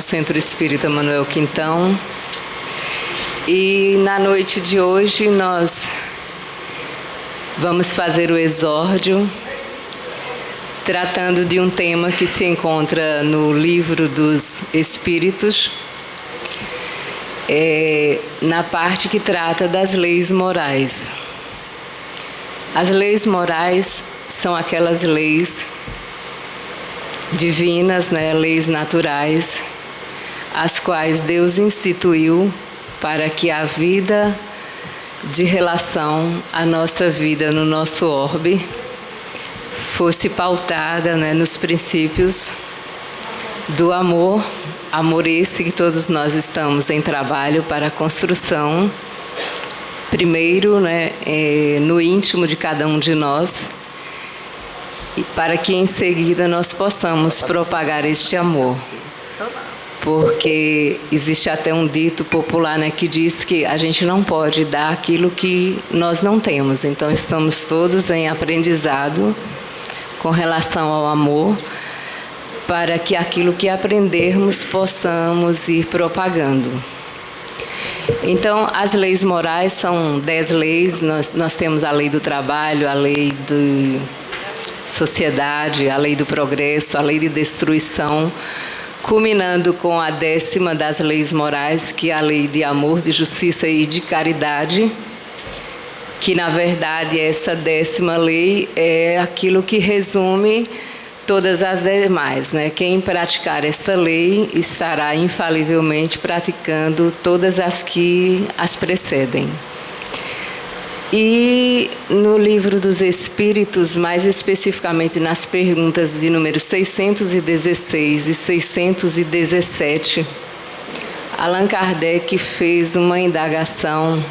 Centro Espírita Manuel Quintão. E na noite de hoje nós vamos fazer o exórdio, tratando de um tema que se encontra no Livro dos Espíritos, na parte que trata das leis morais. As leis morais são aquelas leis divinas, leis naturais, as quais Deus instituiu para que a vida de relação, a nossa vida no nosso orbe, fosse pautada nos princípios do amor, amor esse que todos nós estamos em trabalho para a construção, primeiro no íntimo de cada um de nós, e para que em seguida nós possamos propagar este amor. Porque existe até um dito popular que diz que a gente não pode dar aquilo que nós não temos. Então estamos todos em aprendizado com relação ao amor, para que aquilo que aprendermos possamos ir propagando. Então, as leis morais são 10 leis. Nós temos a lei do trabalho, a lei da sociedade, a lei do progresso, a lei de destruição, culminando com a 10ª das leis morais, que é a lei de amor, de justiça e de caridade, que na verdade essa 10ª lei é aquilo que resume todas as demais. Quem praticar esta lei estará infalivelmente praticando todas as que as precedem. E no Livro dos Espíritos, mais especificamente nas perguntas de número 616 e 617, Allan Kardec fez uma indagação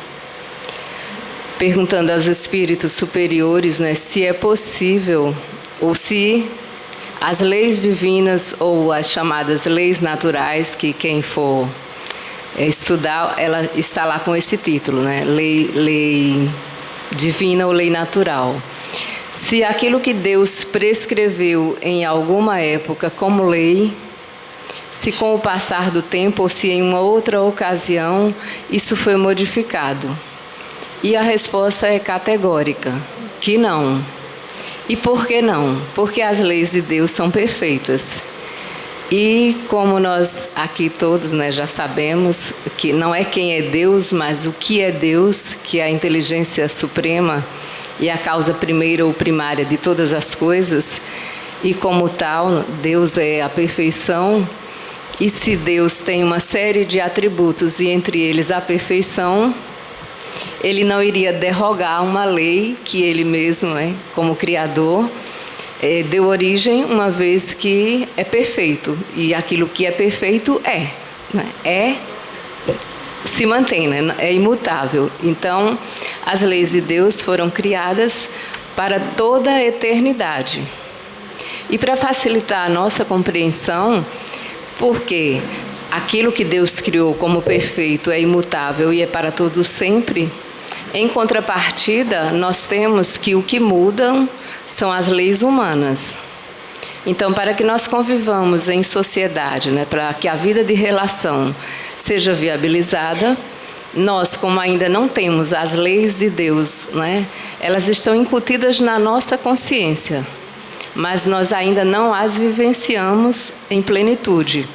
perguntando aos espíritos superiores se é possível, ou se as leis divinas ou as chamadas leis naturais, que quem for estudar, ela está lá com esse título, lei divina ou lei natural. Se aquilo que Deus prescreveu em alguma época como lei, se com o passar do tempo ou se em uma outra ocasião isso foi modificado. E a resposta é categórica, que não. E por que não? Porque as leis de Deus são perfeitas. E como nós aqui todos já sabemos que não é quem é Deus, mas o que é Deus, que é a inteligência suprema e a causa primeira ou primária de todas as coisas, e como tal, Deus é a perfeição. E se Deus tem uma série de atributos e entre eles a perfeição, Ele não iria derrogar uma lei que Ele mesmo, como Criador, deu origem, uma vez que é perfeito. E aquilo que é perfeito se mantém, é imutável. Então, as leis de Deus foram criadas para toda a eternidade. E para facilitar a nossa compreensão, porque aquilo que Deus criou como perfeito é imutável e é para todo sempre, em contrapartida, nós temos que o que mudam são as leis humanas. Então, para que nós convivamos em sociedade, para que a vida de relação seja viabilizada, nós, como ainda não temos as leis de Deus, elas estão incutidas na nossa consciência, mas nós ainda não as vivenciamos em plenitude.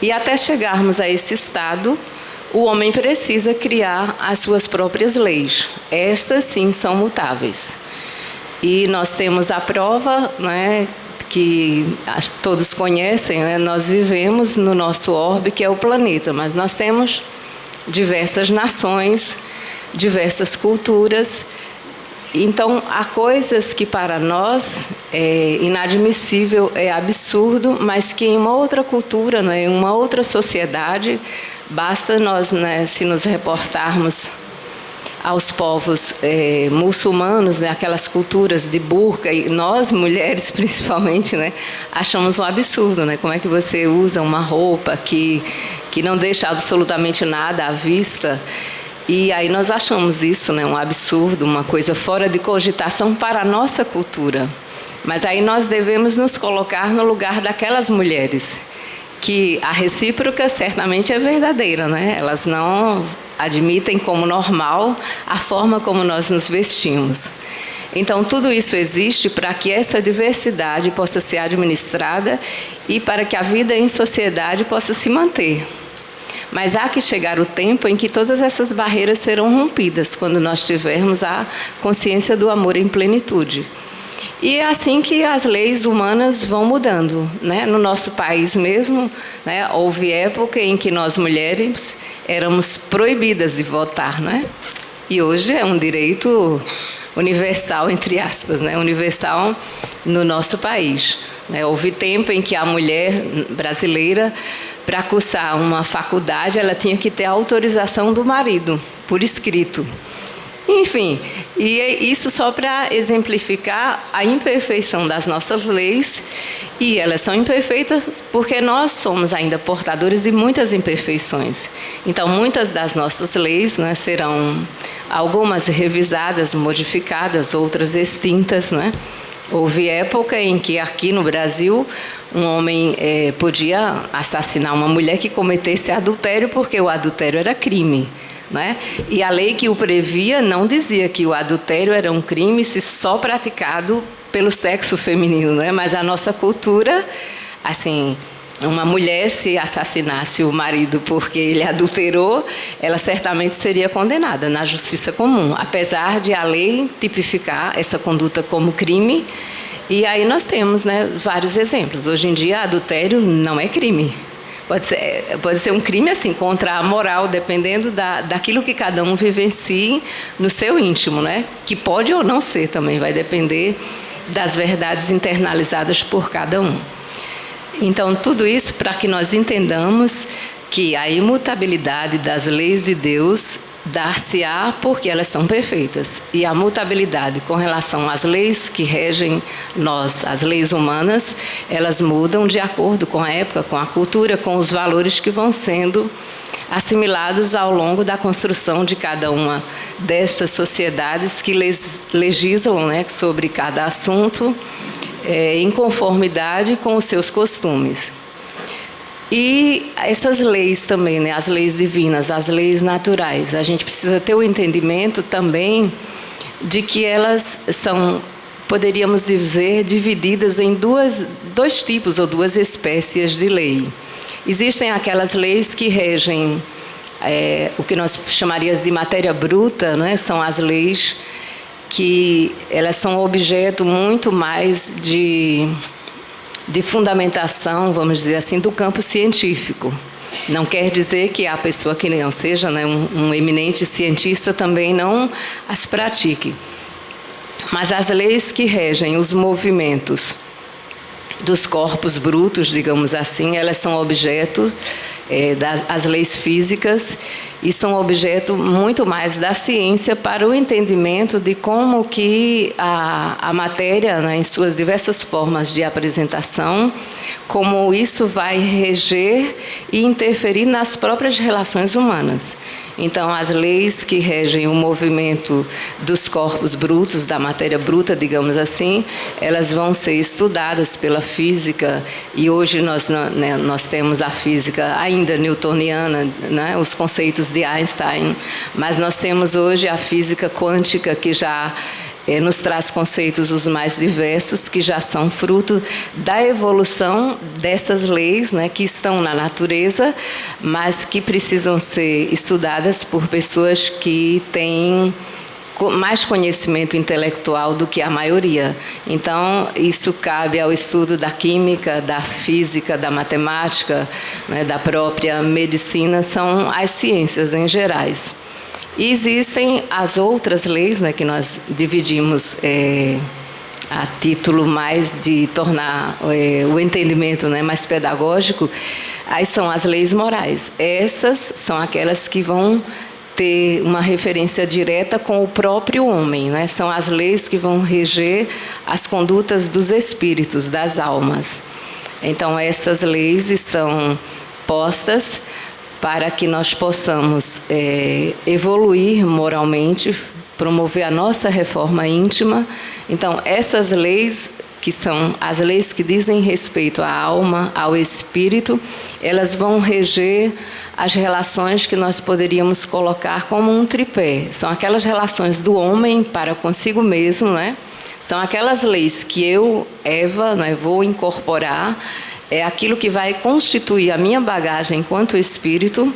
E até chegarmos a esse estado, o homem precisa criar as suas próprias leis. Estas, sim, são mutáveis. E nós temos a prova, que todos conhecem, nós vivemos no nosso orbe, que é o planeta, mas nós temos diversas nações, diversas culturas. Então, há coisas que para nós é inadmissível, é absurdo, mas que em uma outra cultura, em uma outra sociedade, basta nós, se nos reportarmos aos povos muçulmanos, aquelas culturas de burca, e nós, mulheres principalmente, achamos um absurdo, como é que você usa uma roupa que não deixa absolutamente nada à vista. E aí nós achamos isso um absurdo, uma coisa fora de cogitação para a nossa cultura. Mas aí nós devemos nos colocar no lugar daquelas mulheres que a recíproca certamente é verdadeira, né? Elas não admitem como normal a forma como nós nos vestimos. Então, tudo isso existe para que essa diversidade possa ser administrada e para que a vida em sociedade possa se manter. Mas há que chegar o tempo em que todas essas barreiras serão rompidas, quando nós tivermos a consciência do amor em plenitude. E é assim que as leis humanas vão mudando, né? No nosso país mesmo, né, houve época em que nós mulheres éramos proibidas de votar, né? E hoje é um direito universal, entre aspas, né? Universal no nosso país. Né? Houve tempo em que a mulher brasileira, para cursar uma faculdade, ela tinha que ter a autorização do marido, por escrito. Enfim, e isso só para exemplificar a imperfeição das nossas leis, e elas são imperfeitas porque nós somos ainda portadores de muitas imperfeições. Então, muitas das nossas leis, né, serão algumas revisadas, modificadas, outras extintas, né? Houve época em que aqui no Brasil um homem podia assassinar uma mulher que cometesse adultério, porque o adultério era crime. Né? E a lei que o previa não dizia que o adultério era um crime se só praticado pelo sexo feminino, né? Mas a nossa cultura, assim, uma mulher se assassinasse o marido porque ele adulterou, ela certamente seria condenada na justiça comum, apesar de a lei tipificar essa conduta como crime. E aí nós temos, né, vários exemplos. Hoje em dia, adultério não é crime. Pode ser um crime assim, contra a moral, dependendo daquilo que cada um vivencie no seu íntimo, né? Que pode ou não ser também, vai depender das verdades internalizadas por cada um. Então, tudo isso para que nós entendamos que a imutabilidade das leis de Deus dar-se-á porque elas são perfeitas. E a mutabilidade com relação às leis que regem nós, as leis humanas, elas mudam de acordo com a época, com a cultura, com os valores que vão sendo assimilados ao longo da construção de cada uma destas sociedades que legislam, né, sobre cada assunto em conformidade com os seus costumes. E essas leis também, né, as leis divinas, as leis naturais, a gente precisa ter o entendimento também de que elas são, poderíamos dizer, divididas em dois tipos ou duas espécies de lei. Existem aquelas leis que regem o que nós chamaríamos de matéria bruta, né, são as leis que elas são objeto muito mais de fundamentação, vamos dizer assim, do campo científico. Não quer dizer que a pessoa que não seja, né, um eminente cientista também não as pratique. Mas as leis que regem os movimentos dos corpos brutos, digamos assim, elas são objeto das leis físicas e são objeto muito mais da ciência para o entendimento de como que a matéria, né, em suas diversas formas de apresentação, como isso vai reger e interferir nas próprias relações humanas. Então, as leis que regem o movimento dos corpos brutos, da matéria bruta, digamos assim, elas vão ser estudadas pela física, e hoje nós temos a física ainda newtoniana, né, os conceitos de Einstein, mas nós temos hoje a física quântica, que já nos traz conceitos os mais diversos, que já são fruto da evolução dessas leis, né, que estão na natureza, mas que precisam ser estudadas por pessoas que têm mais conhecimento intelectual do que a maioria. Então, isso cabe ao estudo da química, da física, da matemática, né, da própria medicina, são as ciências em gerais. E existem as outras leis, né, que nós dividimos a título mais de tornar o entendimento, né, mais pedagógico. Aí são as leis morais. Estas são aquelas que vão ter uma referência direta com o próprio homem, né? São as leis que vão reger as condutas dos espíritos, das almas. Então, estas leis estão postas para que nós possamos evoluir moralmente, promover a nossa reforma íntima. Então, essas leis que são as leis que dizem respeito à alma, ao espírito, elas vão reger as relações que nós poderíamos colocar como um tripé. São aquelas relações do homem para consigo mesmo, né? São aquelas leis que eu, Eva, né, vou incorporar, é aquilo que vai constituir a minha bagagem enquanto espírito,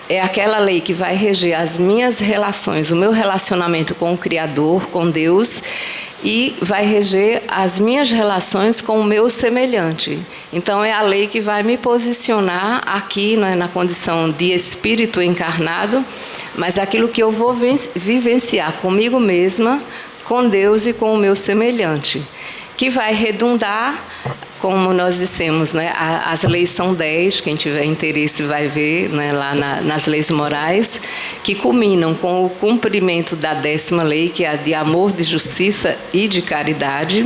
é aquela lei que vai reger as minhas relações, o meu relacionamento com o Criador, com Deus, e vai reger as minhas relações com o meu semelhante. Então, é a lei que vai me posicionar aqui, né, na condição de espírito encarnado, mas aquilo que eu vou vivenciar comigo mesma, com Deus e com o meu semelhante, que vai redundar, como nós dissemos, né, as leis são 10, quem tiver interesse vai ver, né, lá nas leis morais, que culminam com o cumprimento da 10ª lei, que é a de amor, de justiça e de caridade.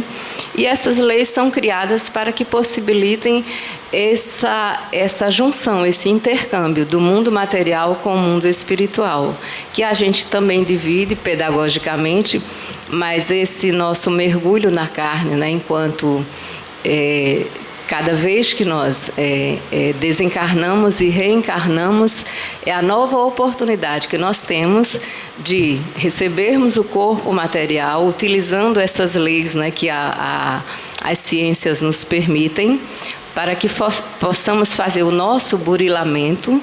E essas leis são criadas para que possibilitem essa junção, esse intercâmbio do mundo material com o mundo espiritual, que a gente também divide pedagogicamente, mas esse nosso mergulho na carne, né, enquanto cada vez que nós desencarnamos e reencarnamos, é a nova oportunidade que nós temos de recebermos o corpo material, utilizando essas leis, né, que as ciências nos permitem, para que possamos fazer o nosso burilamento,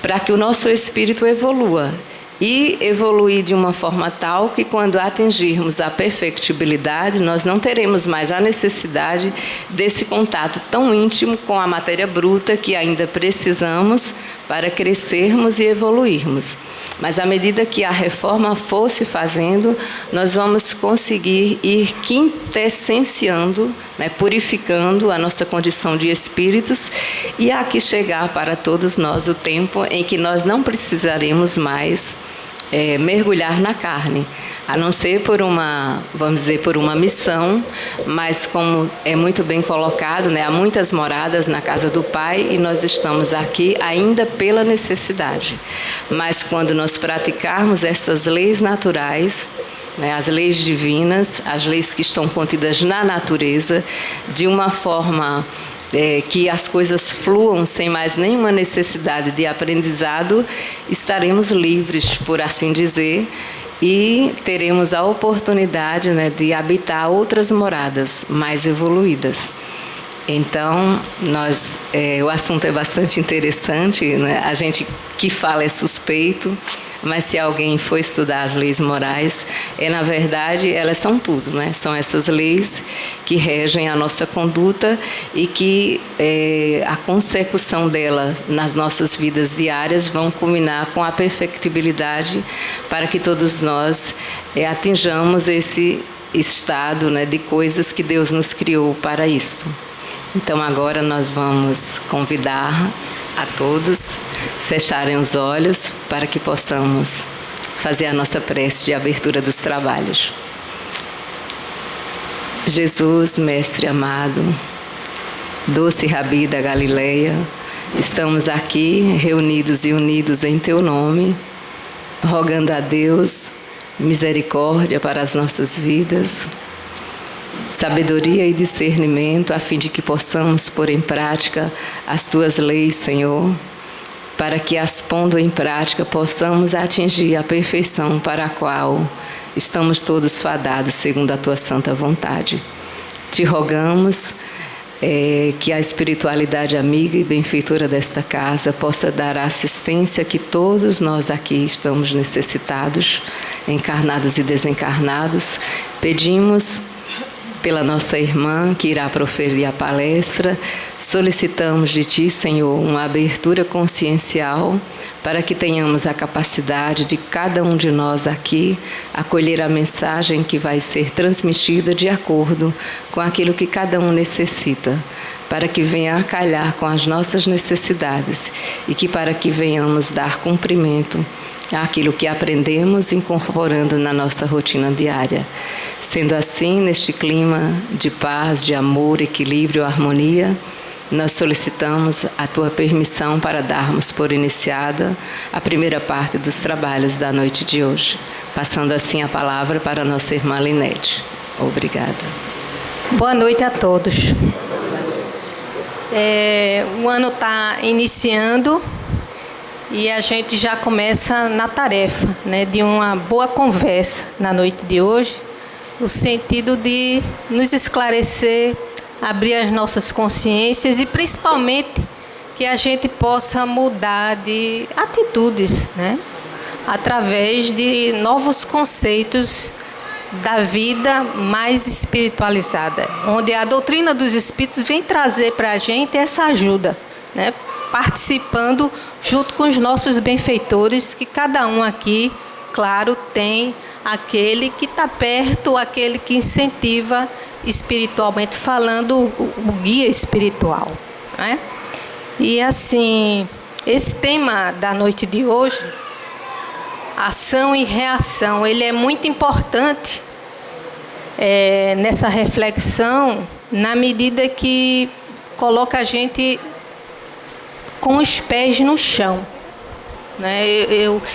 para que o nosso espírito evolua. E evoluir de uma forma tal que, quando atingirmos a perfectibilidade, nós não teremos mais a necessidade desse contato tão íntimo com a matéria bruta que ainda precisamos para crescermos e evoluirmos. Mas, à medida que a reforma for se fazendo, nós vamos conseguir ir quintessenciando, né, purificando a nossa condição de espíritos, e aqui chegar para todos nós o tempo em que nós não precisaremos mais mergulhar na carne, a não ser por uma, vamos dizer, por uma missão, mas como é muito bem colocado, né, há muitas moradas na casa do Pai e nós estamos aqui ainda pela necessidade. Mas quando nós praticarmos estas leis naturais, né, as leis divinas, as leis que estão contidas na natureza, de uma forma que as coisas fluam sem mais nenhuma necessidade de aprendizado, estaremos livres, por assim dizer, e teremos a oportunidade, né, de habitar outras moradas mais evoluídas. Então, o assunto é bastante interessante, né? A gente que fala é suspeito, mas se alguém for estudar as leis morais, na verdade, elas são tudo, né? São essas leis que regem a nossa conduta e que a consecução delas nas nossas vidas diárias vão culminar com a perfectibilidade para que todos nós atinjamos esse estado, né, de coisas que Deus nos criou para isto. Então, agora nós vamos convidar a todos fecharem os olhos para que possamos fazer a nossa prece de abertura dos trabalhos. Jesus, Mestre amado, doce Rabi da Galileia, estamos aqui reunidos e unidos em Teu nome, rogando a Deus misericórdia para as nossas vidas, sabedoria e discernimento, a fim de que possamos pôr em prática as Tuas leis, Senhor, para que, as pondo em prática, possamos atingir a perfeição para a qual estamos todos fadados, segundo a Tua santa vontade. Te rogamos que a espiritualidade amiga e benfeitora desta casa possa dar a assistência que todos nós aqui estamos necessitados, encarnados e desencarnados. Pedimos pela nossa irmã que irá proferir a palestra, solicitamos de Ti, Senhor, uma abertura consciencial para que tenhamos a capacidade de cada um de nós aqui acolher a mensagem que vai ser transmitida de acordo com aquilo que cada um necessita, para que venha a calhar com as nossas necessidades e que para que venhamos dar cumprimento àquilo que aprendemos incorporando na nossa rotina diária. Sendo assim, neste clima de paz, de amor, equilíbrio, harmonia, nós solicitamos a Tua permissão para darmos por iniciada a primeira parte dos trabalhos da noite de hoje. Passando assim a palavra para a nossa irmã Linete. Obrigada. Boa noite a todos. O ano está iniciando e a gente já começa na tarefa, né, de uma boa conversa na noite de hoje, no sentido de nos esclarecer, abrir as nossas consciências e principalmente que a gente possa mudar de atitudes, né, através de novos conceitos da vida mais espiritualizada, onde a doutrina dos espíritos vem trazer para a gente essa ajuda, né? Participando junto com os nossos benfeitores, que cada um aqui, claro, tem aquele que está perto, aquele que incentiva espiritualmente falando, o guia espiritual, né? E assim, esse tema da noite de hoje, ação e reação, ele é muito importante nessa reflexão, na medida que coloca a gente com os pés no chão, né?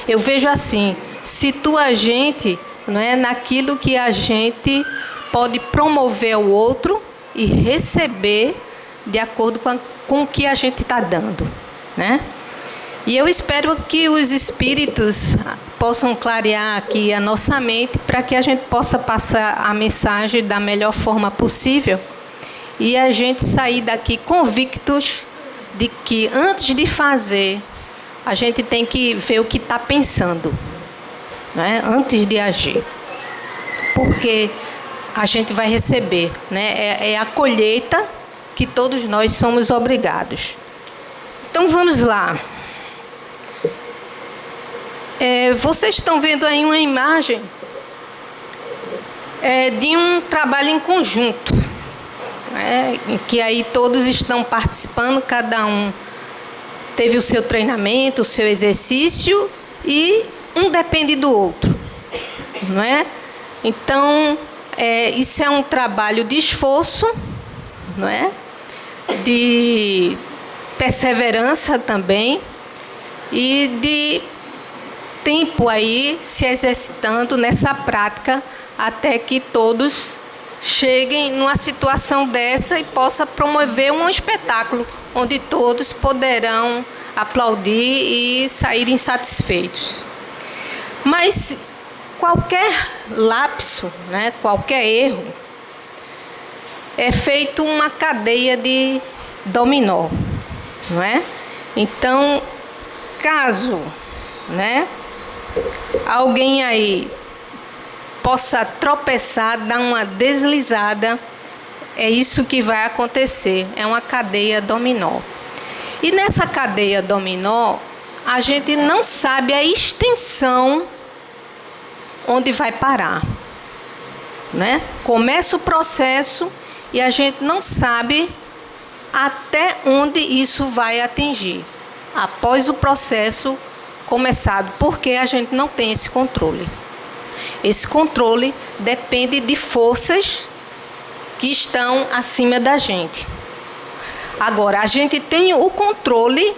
Eu vejo assim, situa a gente, não é, naquilo que a gente pode promover ao outro e receber de acordo com o que a gente está dando, né? E eu espero que os espíritos possam clarear aqui a nossa mente para que a gente possa passar a mensagem da melhor forma possível e a gente sair daqui convictos de que antes de fazer, a gente tem que ver o que está pensando, né, antes de agir. Porque a gente vai receber, né, é a colheita que todos nós somos obrigados. Então vamos lá. Vocês estão vendo aí uma imagem de um trabalho em conjunto, né, em que aí todos estão participando, cada um teve o seu treinamento, o seu exercício e um depende do outro, não é? Então, isso é um trabalho de esforço, não é? De perseverança também e de tempo aí se exercitando nessa prática até que todos cheguem numa situação dessa e possa promover um espetáculo onde todos poderão aplaudir e saírem satisfeitos. Mas qualquer lapso, né, qualquer erro, é feito uma cadeia de dominó, não é? Então, caso, né, alguém aí possa tropeçar, dar uma deslizada, é isso que vai acontecer, é uma cadeia dominó. E nessa cadeia dominó, a gente não sabe a extensão onde vai parar, né? Começa o processo e a gente não sabe até onde isso vai atingir, após o processo começado, porque a gente não tem esse controle. Esse controle depende de forças que estão acima da gente. Agora, a gente tem o controle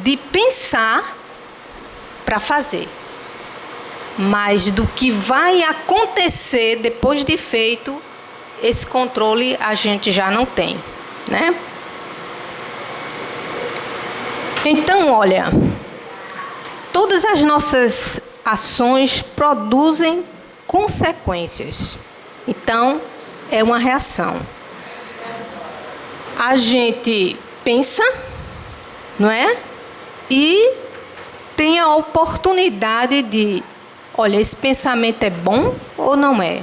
de pensar para fazer. Mas do que vai acontecer depois de feito, esse controle a gente já não tem, né? Então, olha, todas as nossas ações produzem consequências. Então, é uma reação. A gente pensa, não é? E tem a oportunidade de, olha, esse pensamento é bom ou não é?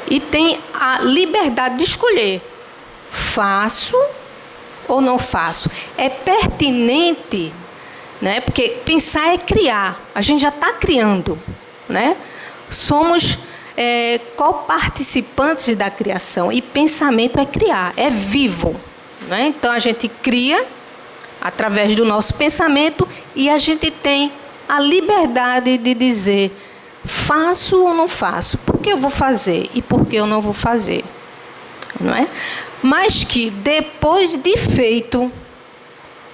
E tem a liberdade de escolher, faço ou não faço. É pertinente, né? Porque pensar é criar, a gente já está criando, né? Somos coparticipantes da criação e pensamento é criar, é vivo, né? Então a gente cria através do nosso pensamento e a gente tem a liberdade de dizer faço ou não faço, por que eu vou fazer e por que eu não vou fazer, não é? Mas que depois de feito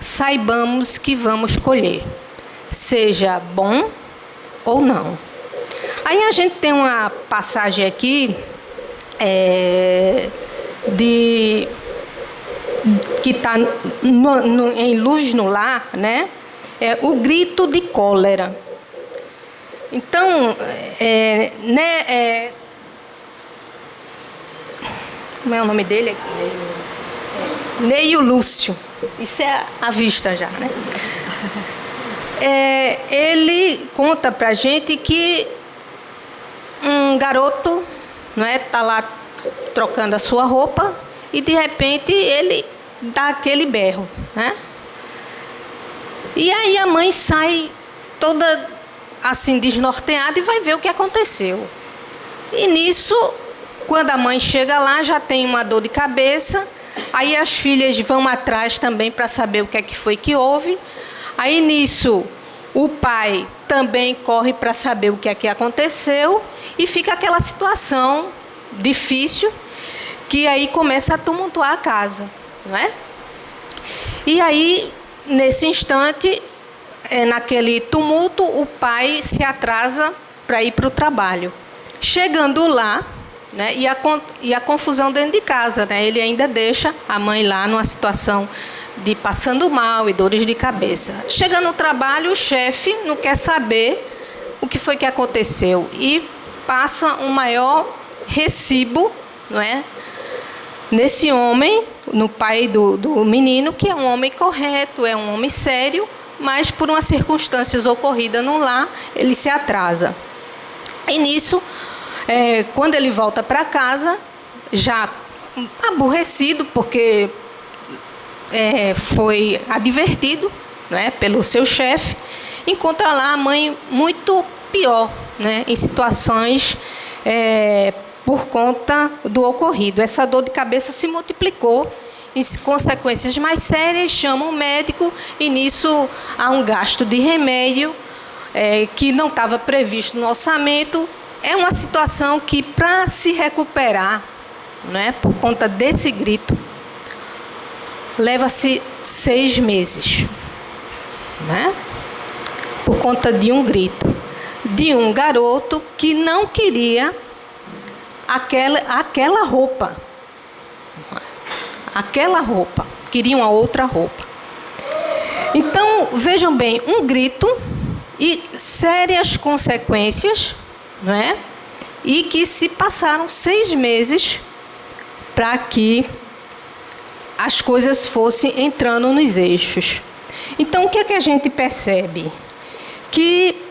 saibamos que vamos colher, seja bom ou não. Aí a gente tem uma passagem aqui que está em Luz no Lar, né? É o grito de cólera. Então, como é o nome dele aqui? Neio Lúcio. Isso é à vista já, né? Ele conta pra gente que um garoto, não é, tá lá trocando a sua roupa e de repente ele dá aquele berro, né? E aí a mãe sai toda assim desnorteada e vai ver o que aconteceu. E nisso, quando a mãe chega lá, já tem uma dor de cabeça. Aí as filhas vão atrás também para saber o que é que foi que houve. Aí nisso, o pai também corre para saber o que é que aconteceu. E fica aquela situação difícil, que aí começa a tumultuar a casa, não é? E aí, nesse instante, naquele tumulto, o pai se atrasa para ir para o trabalho. Chegando lá, né, e a confusão dentro de casa, né? Ele ainda deixa a mãe lá numa situação de passando mal e dores de cabeça. Chega no trabalho, o chefe não quer saber o que foi que aconteceu e passa um maior recibo, não é, nesse homem, no pai do menino, que é um homem correto, é um homem sério, mas por umas circunstâncias ocorridas no lar, ele se atrasa. E nisso, quando ele volta para casa, já aborrecido, porque foi advertido, não é, pelo seu chefe, encontra lá a mãe muito pior, né, em situações por conta do ocorrido. Essa dor de cabeça se multiplicou, em consequências mais sérias, chama o médico e nisso há um gasto de remédio que não estava previsto no orçamento. É uma situação que, para se recuperar, né, por conta desse grito, leva-se 6 meses, né, por conta de um grito de um garoto que não queria aquela roupa. Aquela roupa. Queria uma outra roupa. Então, vejam bem, um grito e sérias consequências, não é? E que se passaram 6 meses para que as coisas fossem entrando nos eixos. Então, o que é que a gente percebe? Que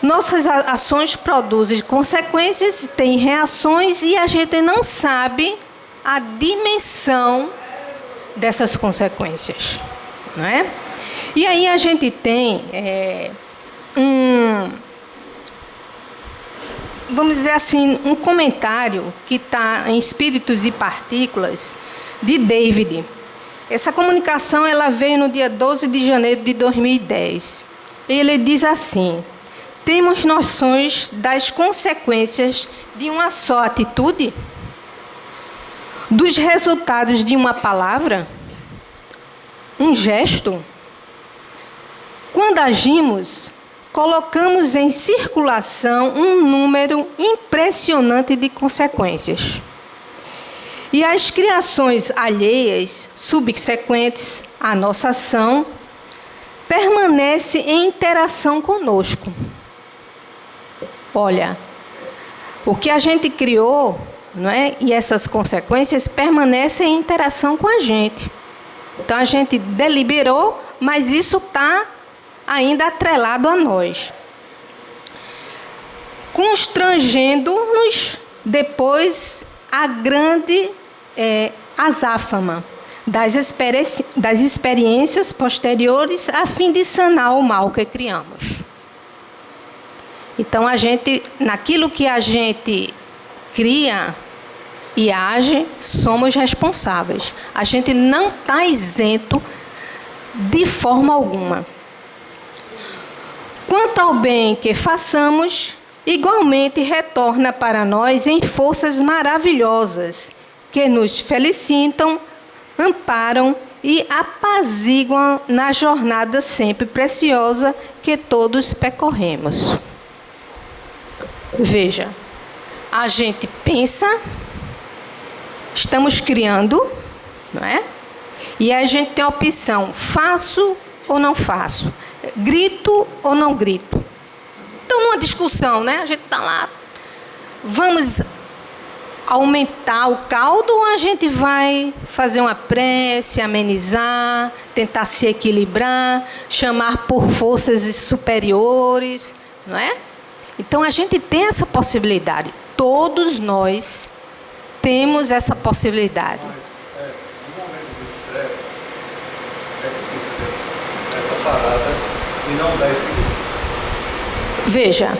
nossas ações produzem consequências, têm reações e a gente não sabe a dimensão dessas consequências, não é? E aí a gente tem vamos dizer assim, um comentário que está em Espíritos e Partículas, de David. Essa comunicação ela veio no dia 12 de janeiro de 2010. Ele diz assim: temos noções das consequências de uma só atitude? Dos resultados de uma palavra? Um gesto? Quando agimos, colocamos em circulação um número impressionante de consequências. E as criações alheias, subsequentes à nossa ação, permanecem em interação conosco. Olha, o que a gente criou, não é? E essas consequências permanecem em interação com a gente. Então, a gente deliberou, mas isso está ainda atrelado a nós. Constrangendo-nos depois a grande azáfama das experiências posteriores a fim de sanar o mal que criamos. Então, a gente, naquilo que a gente cria e age, somos responsáveis. A gente não está isento de forma alguma. Quanto ao bem que façamos, igualmente retorna para nós em forças maravilhosas, que nos felicitam, amparam e apaziguam na jornada sempre preciosa que todos percorremos. Veja, a gente pensa, estamos criando, não é? E a gente tem a opção, faço ou não faço, grito ou não grito. Então, numa discussão, né? A gente está lá, vamos aumentar o caldo ou a gente vai fazer uma prece, amenizar, tentar se equilibrar, chamar por forças superiores, não é? Então, a gente tem essa possibilidade. Todos nós temos essa possibilidade. Mas, no momento do estresse, é difícil essa parada e não dar esse grito. Veja,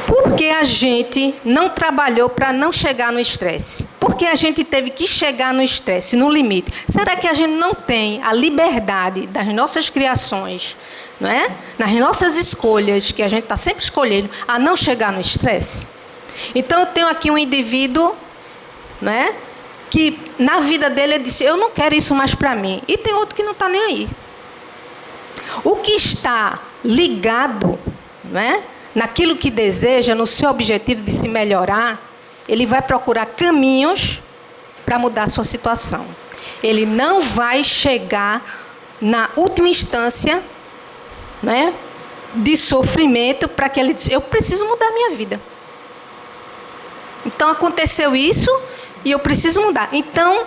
por que a gente não trabalhou para não chegar no estresse? Por que a gente teve que chegar no estresse, no limite? Será que a gente não tem a liberdade das nossas criações, não é? Nas nossas escolhas, que a gente está sempre escolhendo, a não chegar no estresse? Então, eu tenho aqui um indivíduo, não é? Que na vida dele ele disse, eu não quero isso mais para mim. E tem outro que não está nem aí. O que está ligado, não é? Naquilo que deseja, no seu objetivo de se melhorar, ele vai procurar caminhos para mudar a sua situação. Ele não vai chegar na última instância, né, de sofrimento para que ele diz, eu preciso mudar a minha vida. Então aconteceu isso e eu preciso mudar. Então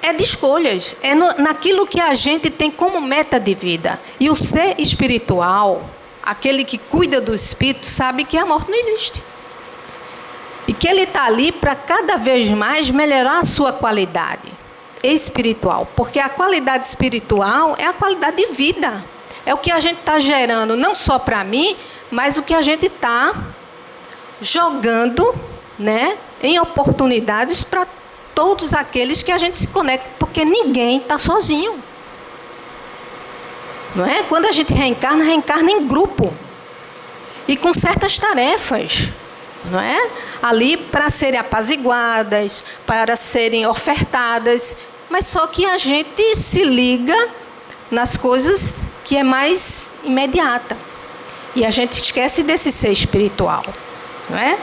é de escolhas, é naquilo que a gente tem como meta de vida. E o ser espiritual, aquele que cuida do espírito, sabe que a morte não existe. E que ele está ali para cada vez mais melhorar a sua qualidade espiritual. Porque a qualidade espiritual é a qualidade de vida. É o que a gente está gerando, não só para mim, mas o que a gente está jogando, né, em oportunidades para todos aqueles que a gente se conecta. Porque ninguém está sozinho. Não é? Quando a gente reencarna, reencarna em grupo. E com certas tarefas. Não é? Ali para serem apaziguadas, para serem ofertadas. Mas só que a gente se liga nas coisas que é mais imediata. E a gente esquece desse ser espiritual. Não é?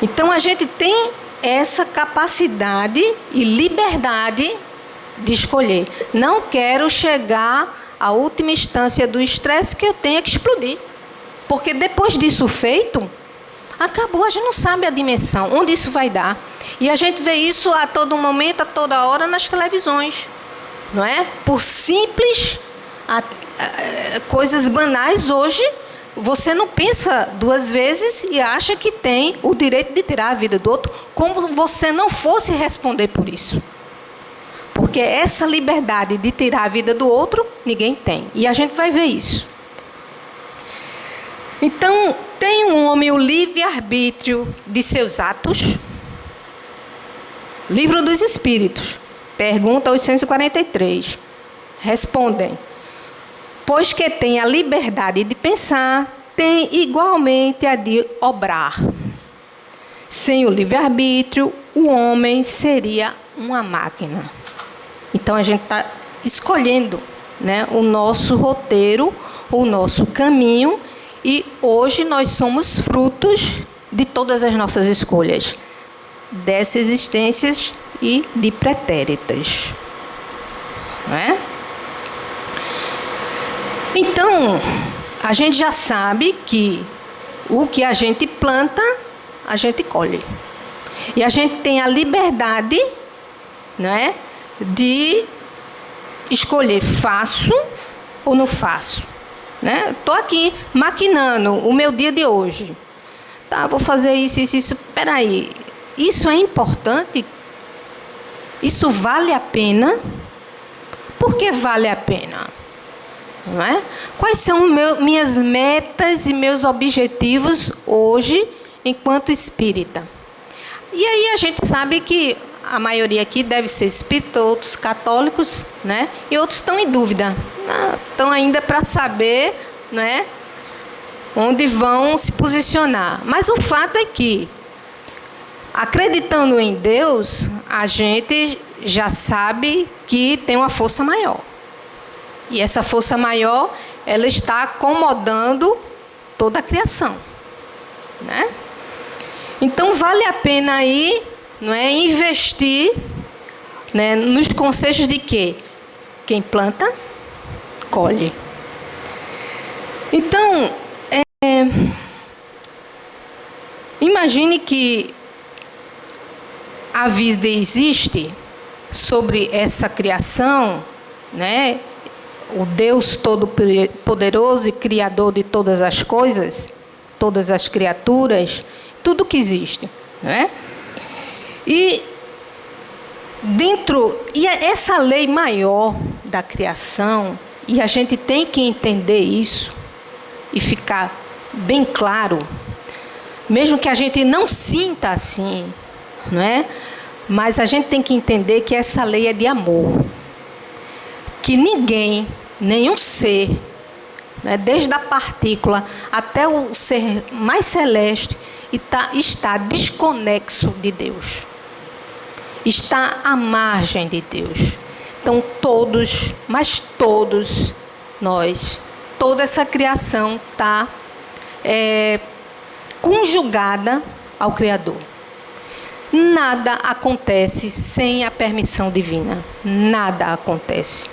Então a gente tem essa capacidade e liberdade de escolher. Não quero chegar à última instância do estresse que eu tenha que explodir. Porque depois disso feito, acabou, a gente não sabe a dimensão, onde isso vai dar. E a gente vê isso a todo momento, a toda hora nas televisões. Não é? Por simples coisas banais hoje, você não pensa duas vezes e acha que tem o direito de tirar a vida do outro, como você não fosse responder por isso. Porque essa liberdade de tirar a vida do outro, ninguém tem. E a gente vai ver isso. Então, tem um homem o livre-arbítrio de seus atos? Livro dos Espíritos, pergunta 843. Respondem. Pois que tem a liberdade de pensar, tem igualmente a de obrar. Sem o livre-arbítrio, o homem seria uma máquina. Então, a gente está escolhendo, né, o nosso roteiro, o nosso caminho, e hoje nós somos frutos de todas as nossas escolhas, dessas existências e de pretéritas. Não é? Então, a gente já sabe que o que a gente planta, a gente colhe. E a gente tem a liberdade, não é, de escolher faço ou não faço. Estou aqui maquinando o meu dia de hoje. Tá, vou fazer isso. Espera aí. Isso é importante? Isso vale a pena? Por que vale a pena? Não é? Quais são minhas metas e meus objetivos hoje, enquanto espírita? E aí a gente sabe que a maioria aqui deve ser espírita, outros católicos, né? E outros estão em dúvida. Estão ainda para saber, né, onde vão se posicionar. Mas o fato é que, acreditando em Deus, a gente já sabe que tem uma força maior. E essa força maior, ela está acomodando toda a criação, né? Então vale a pena aí, não é, investir, né, nos conceitos de que quem planta, colhe. Então, imagine que a vida existe sobre essa criação, né? O Deus Todo-Poderoso e Criador de todas as coisas, todas as criaturas, tudo que existe, né? E essa lei maior da criação, e a gente tem que entender isso e ficar bem claro, mesmo que a gente não sinta assim, não é? Mas a gente tem que entender que essa lei é de amor. Que ninguém, nenhum ser, né, desde a partícula até o ser mais celeste, está desconexo de Deus. Está à margem de Deus. Então todos, mas todos nós, toda essa criação está conjugada ao Criador. Nada acontece sem a permissão divina. Nada acontece.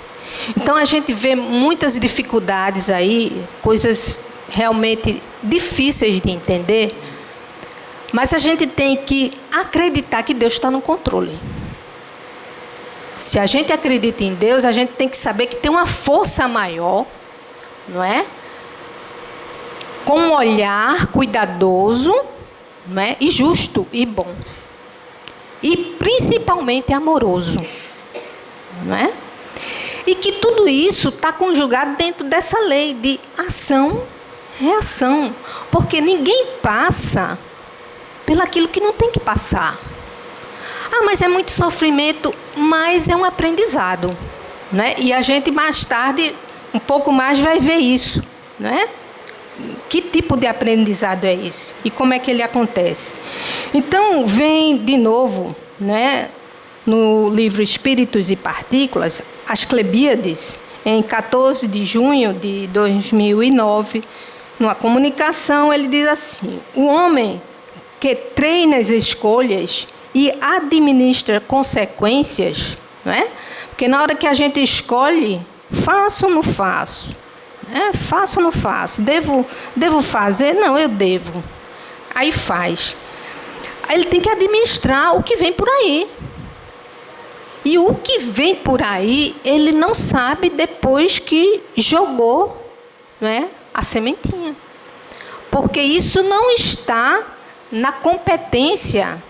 Então a gente vê muitas dificuldades aí, coisas realmente difíceis de entender, mas a gente tem que acreditar que Deus está no controle. Se a gente acredita em Deus, a gente tem que saber que tem uma força maior, não é? Com um olhar cuidadoso, não é? E justo e bom. E principalmente amoroso, não é? E que tudo isso está conjugado dentro dessa lei de ação, reação. Porque ninguém passa pelaquilo que não tem que passar. Ah, mas é muito sofrimento, mas é um aprendizado, né? E a gente mais tarde, um pouco mais, vai ver isso, né? Que tipo de aprendizado é esse? E como é que ele acontece? Então, vem de novo, né, no livro Espíritos e Partículas, Asclebíades, em 14 de junho de 2009, numa comunicação, ele diz assim: o homem que treina as escolhas e administra consequências, não é? Porque na hora que a gente escolhe, faço ou não faço? Faço ou não faço? Devo fazer? Não, eu devo. Aí faz. Aí ele tem que administrar o que vem por aí. E o que vem por aí, ele não sabe depois que jogou, não é, a sementinha. Porque isso não está na competência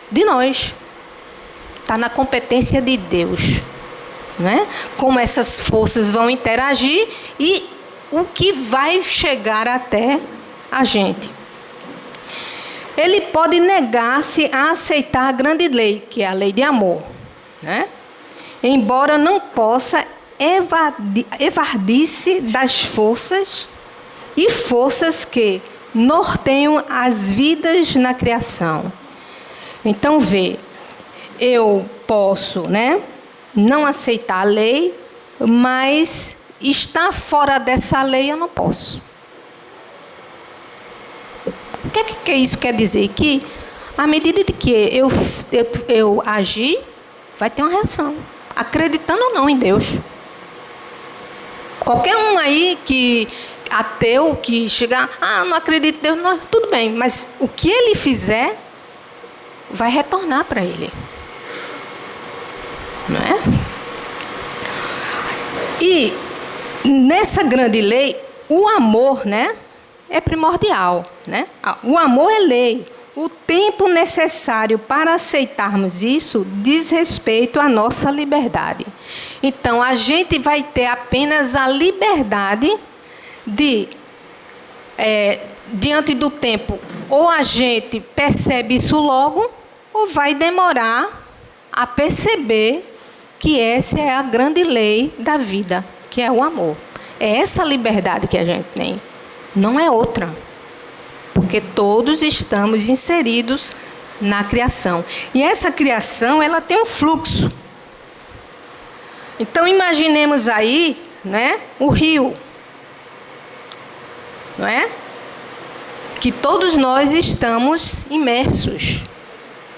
de nós. Está na competência de Deus. Né? Como essas forças vão interagir e o que vai chegar até a gente. Ele pode negar-se a aceitar a grande lei, que é a lei de amor, né? Embora não possa evadir-se das forças que norteiam as vidas na criação. Então, eu posso, né, não aceitar a lei, mas estar fora dessa lei eu não posso. O que isso quer dizer? Que à medida de que eu agir, vai ter uma reação, acreditando ou não em Deus. Qualquer um aí que ateu, que chegar, não acredito em Deus, não, tudo bem, mas o que ele fizer vai retornar para ele. Não é? E nessa grande lei, o amor, né, é primordial, né? O amor é lei. O tempo necessário para aceitarmos isso diz respeito à nossa liberdade. Então, a gente vai ter apenas a liberdade de, diante do tempo, ou a gente percebe isso logo, ou vai demorar a perceber que essa é a grande lei da vida, que é o amor. É essa liberdade que a gente tem, não é outra. Porque todos estamos inseridos na criação. E essa criação, ela tem um fluxo. Então, imaginemos aí, né, o rio. Não é? que todos nós estamos imersos.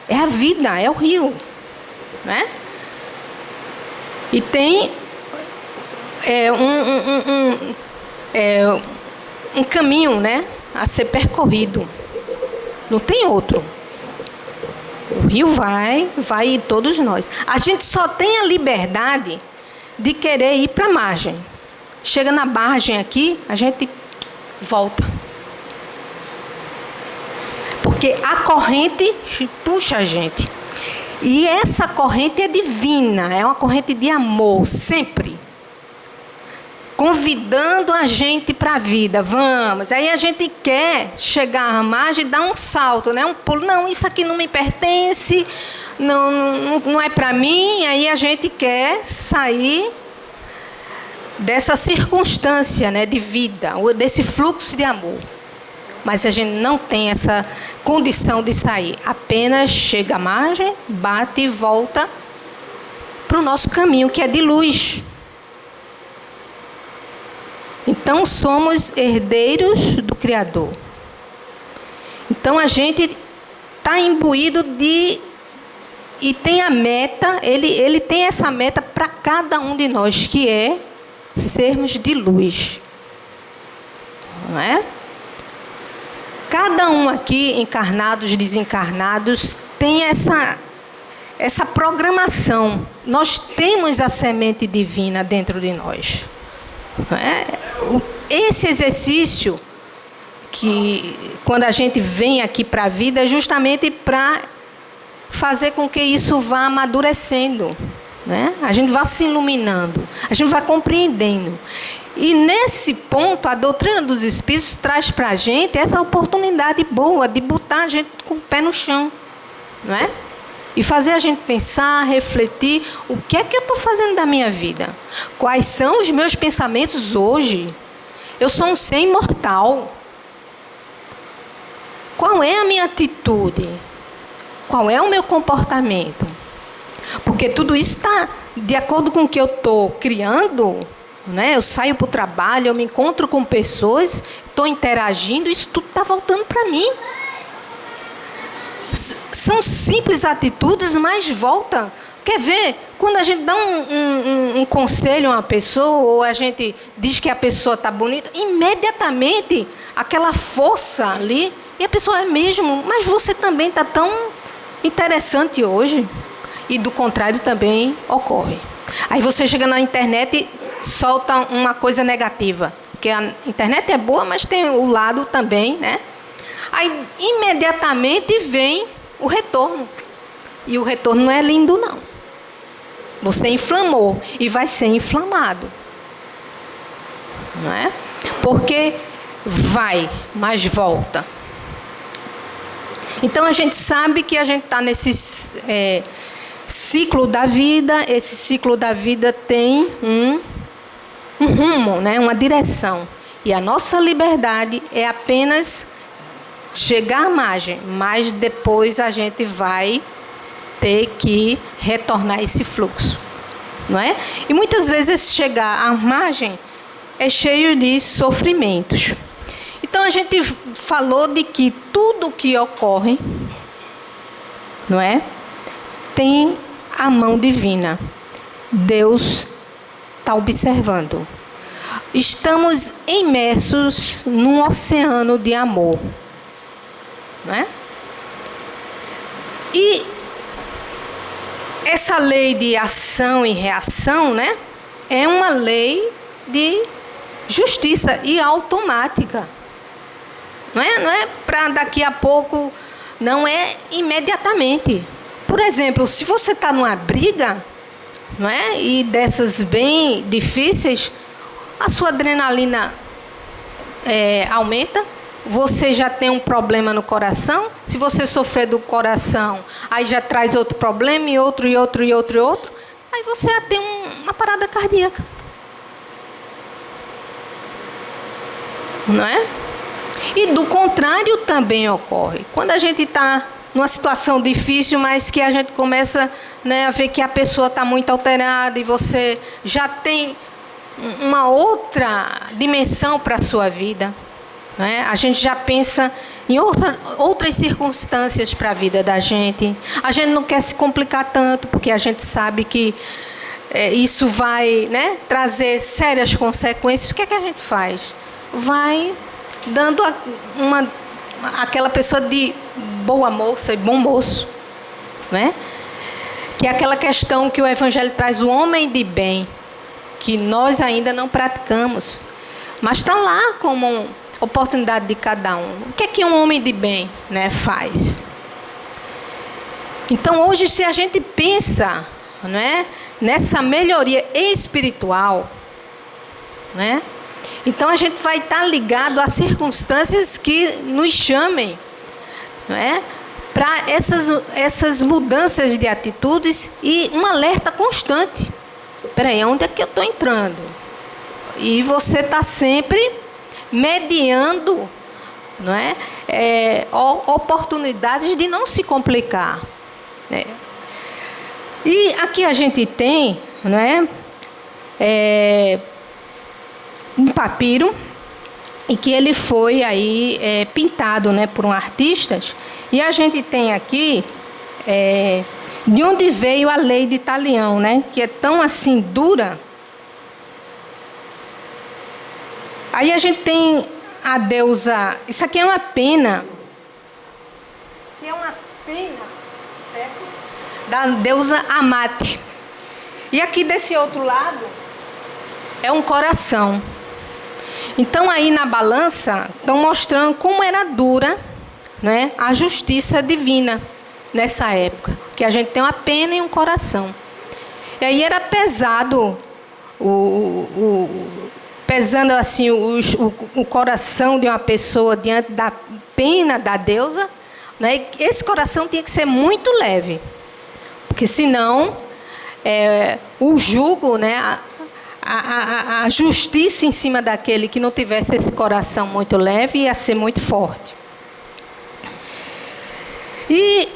É a vida, é o rio, né? E tem um caminho, né, a ser percorrido. Não tem outro. O rio vai ir todos nós. A gente só tem a liberdade de querer ir para a margem. Chega na margem aqui, a gente volta. Porque a corrente puxa a gente. E essa corrente é divina, é uma corrente de amor, sempre. Convidando a gente para a vida, vamos. Aí a gente quer chegar à margem e dar um salto, né? Um pulo. Não, isso aqui não me pertence, não é para mim. Aí a gente quer sair dessa circunstância, né, de vida, desse fluxo de amor. Mas a gente não tem essa condição de sair. Apenas chega à margem, bate e volta para o nosso caminho, que é de luz. Então, somos herdeiros do Criador. Então, a gente está imbuído de... E tem a meta, ele tem essa meta para cada um de nós, que é sermos de luz. Não é? Cada um aqui, encarnados, desencarnados, tem essa programação. Nós temos a semente divina dentro de nós. Não é? Esse exercício, que quando a gente vem aqui para a vida, é justamente para fazer com que isso vá amadurecendo, né? A gente vá se iluminando, a gente vai compreendendo. E nesse ponto, a doutrina dos Espíritos traz para a gente essa oportunidade boa de botar a gente com o pé no chão, não é? E fazer a gente pensar, refletir, o que é que eu estou fazendo da minha vida? Quais são os meus pensamentos hoje? Eu sou um ser imortal. Qual é a minha atitude? Qual é o meu comportamento? Porque tudo isso está de acordo com o que eu estou criando, né? Eu saio para o trabalho, eu me encontro com pessoas, estou interagindo, isso tudo está voltando para mim. São simples atitudes, mas volta. Quer ver? Quando a gente dá um conselho a uma pessoa, ou a gente diz que a pessoa está bonita, imediatamente aquela força ali, e a pessoa é mesmo, mas você também está tão interessante hoje. E do contrário também ocorre. Aí você chega na internet e solta uma coisa negativa. Porque a internet é boa, mas tem o lado também, né? Aí, imediatamente, vem o retorno. E o retorno não é lindo, não. Você inflamou e vai ser inflamado. Não é? Porque vai, mas volta. Então, a gente sabe que a gente está nesse ciclo da vida. Esse ciclo da vida tem um rumo, né? Uma direção. E a nossa liberdade é apenas chegar à margem, mas depois a gente vai ter que retornar esse fluxo, não é? E muitas vezes chegar à margem é cheio de sofrimentos. Então a gente falou de que tudo que ocorre, não é? Tem a mão divina. Deus está observando. Estamos imersos num oceano de amor. Não é? E essa lei de ação e reação, né, é uma lei de justiça e automática. Não é para daqui a pouco, não é imediatamente. Por exemplo, se você está numa briga, não é, e dessas bem difíceis, a sua adrenalina aumenta. Você já tem um problema no coração. Se você sofrer do coração, aí já traz outro problema, e outro. Aí você já tem uma parada cardíaca. Não é? E do contrário também ocorre. Quando a gente está numa situação difícil, mas que a gente começa, né, a ver que a pessoa está muito alterada e você já tem uma outra dimensão para a sua vida. né? A gente já pensa em outras circunstâncias para a vida da gente. A gente não quer se complicar tanto, porque a gente sabe que isso vai, né, trazer sérias consequências. O que é que a gente faz? Vai dando aquela pessoa de boa moça e bom moço, né? Que é aquela questão que o Evangelho traz, o homem de bem, que nós ainda não praticamos, mas está lá como oportunidade de cada um. O que é que um homem de bem, né, faz? Então, hoje, se a gente pensa, né, nessa melhoria espiritual, né, então a gente vai estar ligado a circunstâncias que nos chamem, né, para essas mudanças de atitudes e um alerta constante. Espera aí, onde é que eu estou entrando? E você está sempre mediando, não é? Oportunidades de não se complicar, né? E aqui a gente tem, não é? Um papiro, e que ele foi aí pintado, né, por um artista. E a gente tem aqui de onde veio a lei de Talião, né, que é tão assim dura. Aí a gente tem a deusa, isso aqui é uma pena, que é uma pena, certo? Da deusa Amate. E aqui desse outro lado é um coração. Então aí na balança estão mostrando como era dura, né, a justiça divina nessa época, que a gente tem uma pena e um coração. E aí era pesado pesando assim o coração de uma pessoa diante da pena da deusa, né? Esse coração tinha que ser muito leve, porque senão o jugo, né, a justiça em cima daquele que não tivesse esse coração muito leve ia ser muito forte. E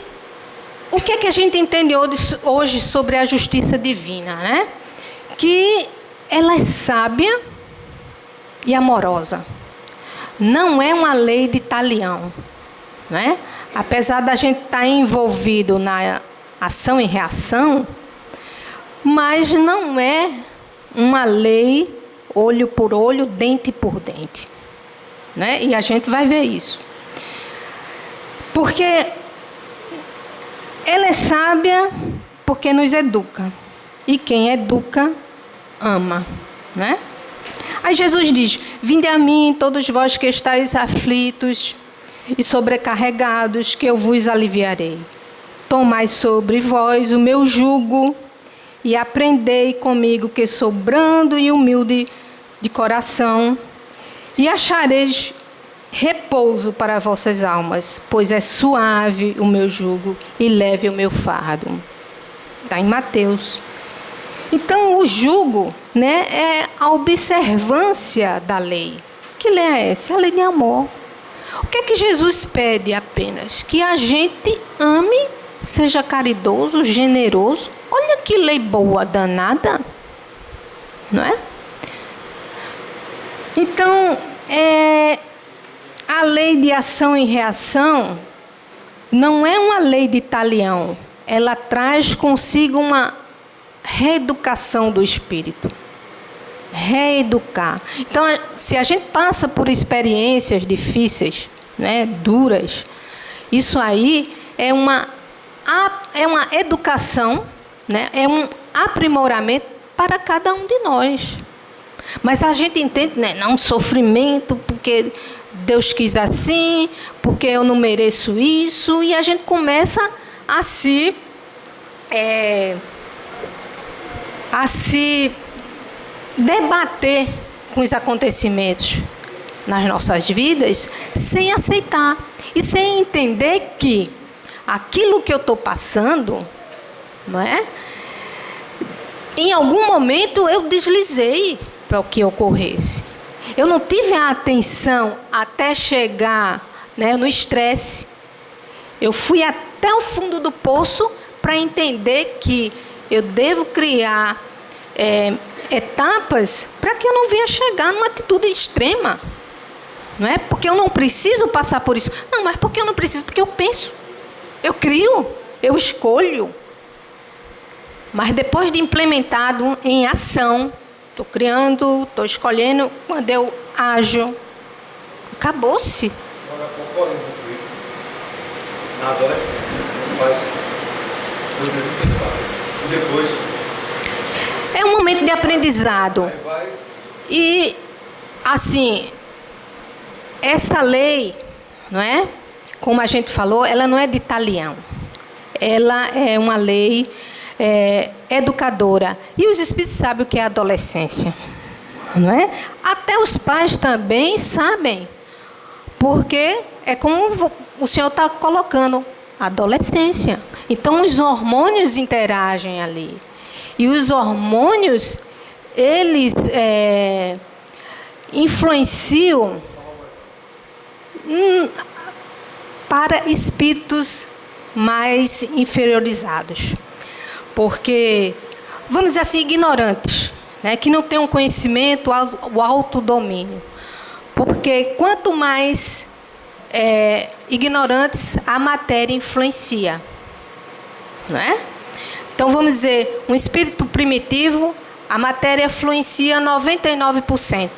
o que é que a gente entende hoje sobre a justiça divina, né? Que ela é sábia e amorosa. Não é uma lei de Talião, né? Apesar da gente estar envolvido na ação e reação, mas não é uma lei olho por olho, dente por dente, né? E a gente vai ver isso. Porque ela é sábia porque nos educa. E quem educa, ama, né? Aí Jesus diz: vinde a mim, todos vós que estáis aflitos e sobrecarregados, que eu vos aliviarei. Tomai sobre vós o meu jugo e aprendei comigo, que sou brando e humilde de coração, e achareis repouso para vossas almas, pois é suave o meu jugo e leve o meu fardo. Está em Mateus. Então, o jugo, né, é a observância da lei. Que lei é essa? A lei de amor. O que é que Jesus pede apenas? Que a gente ame, seja caridoso, generoso. Olha que lei boa, danada. Não é? Então, a lei de ação e reação não é uma lei de Talião. Ela traz consigo uma reeducação do espírito. Reeducar. Então, se a gente passa por experiências difíceis, né, duras, isso aí é uma educação, né, é um aprimoramento para cada um de nós. Mas a gente entende, né, não sofrimento, porque Deus quis assim, porque eu não mereço isso, e a gente começa a se debater com os acontecimentos nas nossas vidas, sem aceitar e sem entender que aquilo que eu estou passando, não é? Em algum momento eu deslizei para o que ocorresse. Eu não tive a atenção até chegar, né, no estresse. Eu fui até o fundo do poço para entender que eu devo criar etapas para que eu não venha chegar numa atitude extrema. Não é porque eu não preciso passar por isso. Não, mas porque eu não preciso? Porque eu penso, eu crio, eu escolho. Mas depois de implementado em ação, estou criando, estou escolhendo, quando eu ajo, acabou-se. Agora, concorrendo com isso, na adolescência, faz coisas impensáveis. E depois... É um momento de aprendizado. Aí vai... E, assim, essa lei, não é? Como a gente falou, ela não é de talião. Ela é uma lei educadora. E os espíritos sabem o que é adolescência, não é? Até os pais também sabem. Porque é como o senhor está colocando, adolescência. Então, os hormônios interagem ali. E os hormônios, eles influenciam para espíritos mais inferiorizados. Porque, vamos dizer assim, ignorantes, né, que não têm um conhecimento, o autodomínio. Porque quanto mais ignorantes, a matéria influencia. Não é? Então, vamos dizer, um espírito primitivo, a matéria influencia 99%.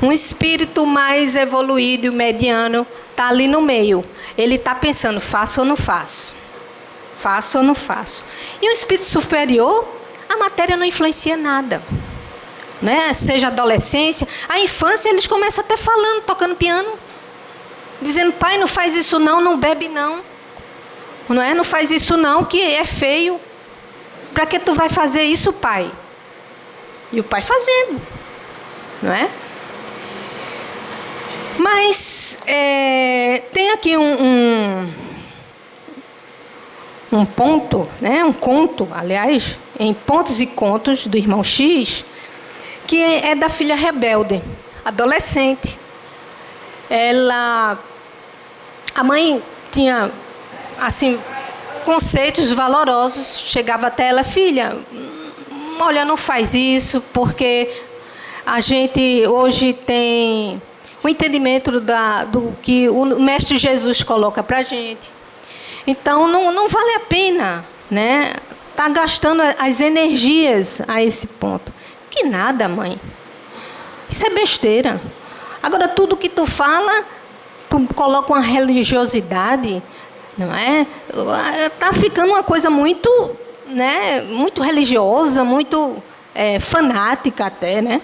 Um espírito mais evoluído e mediano está ali no meio. Ele está pensando, faço ou não faço? Faço ou não faço? E um espírito superior, a matéria não influencia nada. Né? Seja adolescência, a infância, eles começam até falando, tocando piano. Dizendo, pai, não faz isso não, não bebe não. Não é? Não faz isso não, que é feio. Para que tu vai fazer isso, pai? E o pai fazendo. Não é? Mas tem aqui um ponto, né? Um conto, aliás, em Pontos e Contos, do Irmão X, que é da filha rebelde, adolescente. A mãe tinha, assim, conceitos valorosos, chegava até ela, filha, olha, não faz isso, porque a gente hoje tem o entendimento do que o Mestre Jesus coloca para a gente. Então, não vale a pena, né? Tá gastando as energias a esse ponto. Que nada, mãe. Isso é besteira. Agora, tudo que tu fala, tu coloca uma religiosidade, não é? Tá ficando uma coisa muito, né? Muito religiosa, muito fanática até, né?